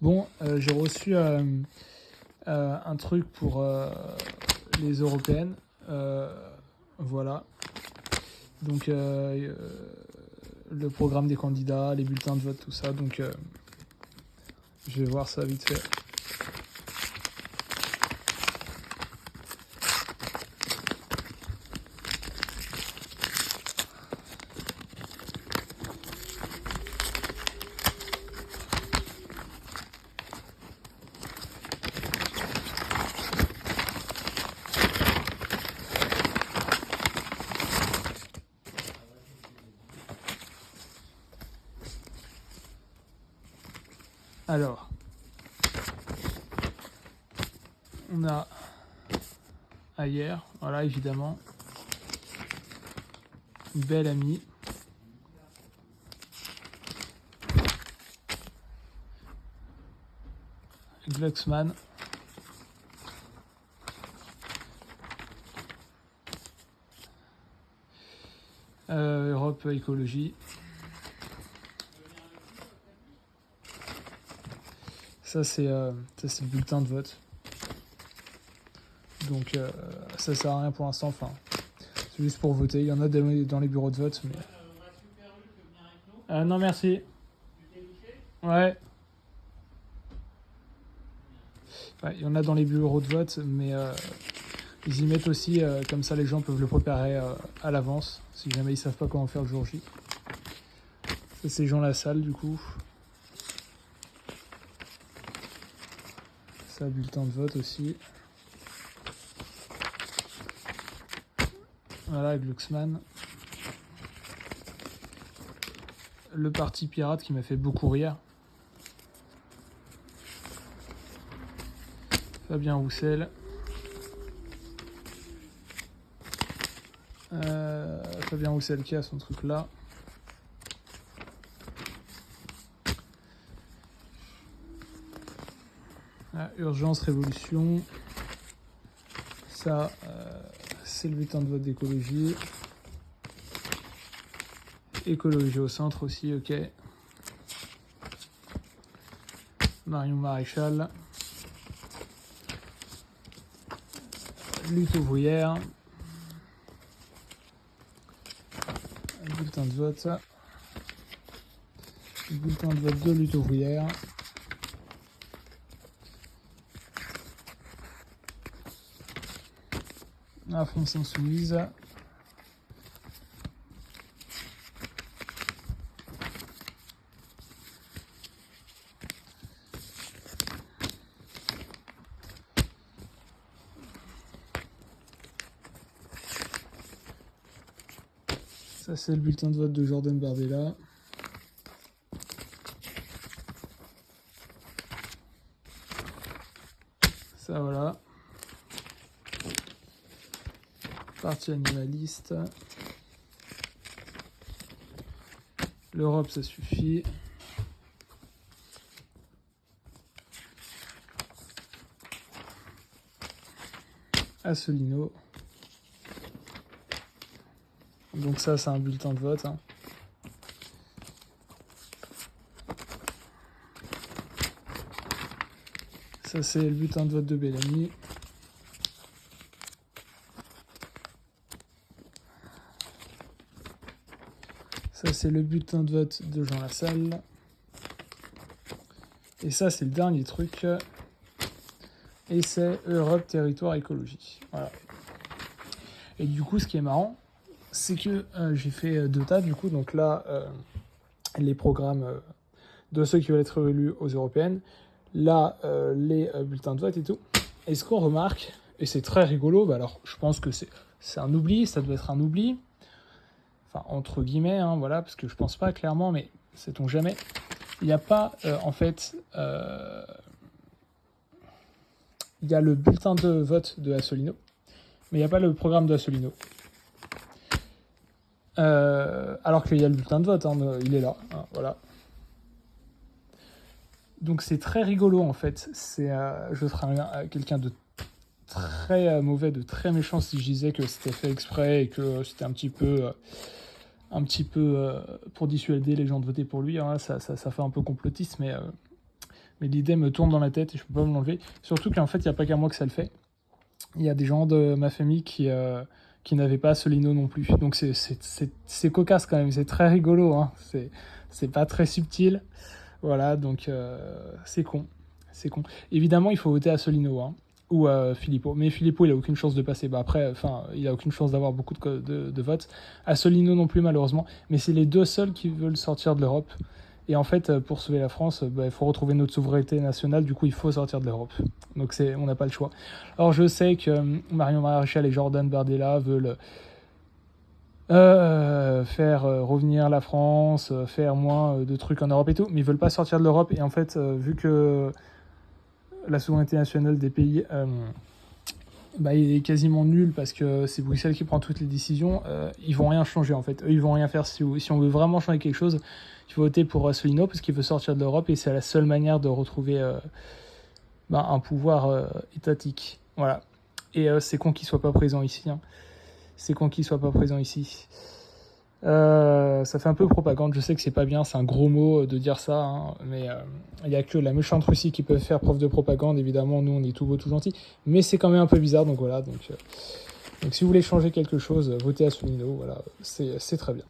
Bon, j'ai reçu un truc pour les européennes. Voilà. Donc, le programme des candidats, les bulletins de vote, tout ça. Donc, je vais voir ça vite fait. Alors, on a Ayer, voilà, évidemment, une belle amie. Glucksmann. Europe Écologie. Ça, c'est le bulletin de vote. Donc, ça sert à rien pour l'instant. Enfin, c'est juste pour voter. Il y en a dans les bureaux de vote. Mais... non, merci. Ouais. Ouais, il y en a dans les bureaux de vote, mais ils y mettent aussi, comme ça les gens peuvent le préparer à l'avance, si jamais ils savent pas comment faire le jour J. Ça, c'est Jean Lassalle, du coup. Ça, bulletin de vote aussi. Voilà, Glucksmann. Le parti pirate qui m'a fait beaucoup rire. Fabien Roussel. Fabien Roussel qui a son truc là. Urgence, révolution. Ça, c'est le bulletin de vote d'écologie. Écologie au centre aussi, ok. Marion Maréchal. Lutte ouvrière. Bulletin de vote. Bulletin de vote de lutte ouvrière. La France insoumise. Ça, c'est le bulletin de vote de Jordan Bardella. Ça, voilà. Parti animaliste. L'Europe, ça suffit. Asselineau. Donc ça, c'est un bulletin de vote. Hein. Ça, c'est le bulletin de vote de Bellamy. Ça, c'est le bulletin de vote de Jean Lassalle. Et ça, c'est le dernier truc. Et c'est Europe, territoire, écologie. Voilà. Et du coup, ce qui est marrant, c'est que j'ai fait 2 tas, du coup. Donc là, les programmes de ceux qui veulent être élus aux européennes. Là, les bulletins de vote et tout. Et ce qu'on remarque, et c'est très rigolo, bah alors je pense que c'est un oubli, ça doit être un oubli. Enfin, entre guillemets, hein, voilà, parce que je pense pas clairement, mais sait-on jamais. Il n'y a pas, en fait... il y a le bulletin de vote de Asselineau, mais il n'y a pas le programme de Asselineau. Alors qu'il y a le bulletin de vote, hein, il est là, hein, voilà. Donc c'est très rigolo en fait. Je serais quelqu'un de très mauvais, de très méchant si je disais que c'était fait exprès et que c'était un petit peu pour dissuader les gens de voter pour lui. Hein, ça fait un peu complotiste, mais Mais l'idée me tourne dans la tête et je peux pas me l'enlever. Surtout qu'en fait, il n'y a pas qu'à moi que ça le fait. Il y a des gens de ma famille qui n'avaient pas Solino non plus. Donc c'est cocasse quand même, c'est très rigolo. Hein. C'est pas très subtil. Voilà, donc c'est con. C'est con. Évidemment, il faut voter à Solino hein, ou à Filippo. Mais Filippo, il a aucune chance de passer. Bah après, il a aucune chance d'avoir beaucoup de votes. À Solino non plus, malheureusement. Mais c'est les deux seuls qui veulent sortir de l'Europe. Et en fait, pour sauver la France, il faut retrouver notre souveraineté nationale. Du coup, il faut sortir de l'Europe. Donc on n'a pas le choix. Alors je sais que Marion Maréchal et Jordan Bardella veulent faire revenir la France, faire moins de trucs en Europe et tout, mais ils veulent pas sortir de l'Europe. Et en fait, vu que la souveraineté nationale des pays il est quasiment nul parce que c'est Bruxelles qui prend toutes les décisions, ils vont rien changer en fait. Eux, ils vont rien faire. Si on veut vraiment changer quelque chose, il faut voter pour Asselineau parce qu'il veut sortir de l'Europe et c'est la seule manière de retrouver un pouvoir étatique. Voilà. Et c'est con qu'il soit pas présent ici. Hein. C'est con qu'il soit pas présent ici. Ça fait un peu propagande, je sais que c'est pas bien, c'est un gros mot de dire ça, hein, mais il n'y a que la méchante Russie qui peut faire preuve de propagande, évidemment, nous on est tout beau, tout gentil, mais c'est quand même un peu bizarre, donc voilà, donc si vous voulez changer quelque chose, votez à Asselineau, voilà, c'est très bien.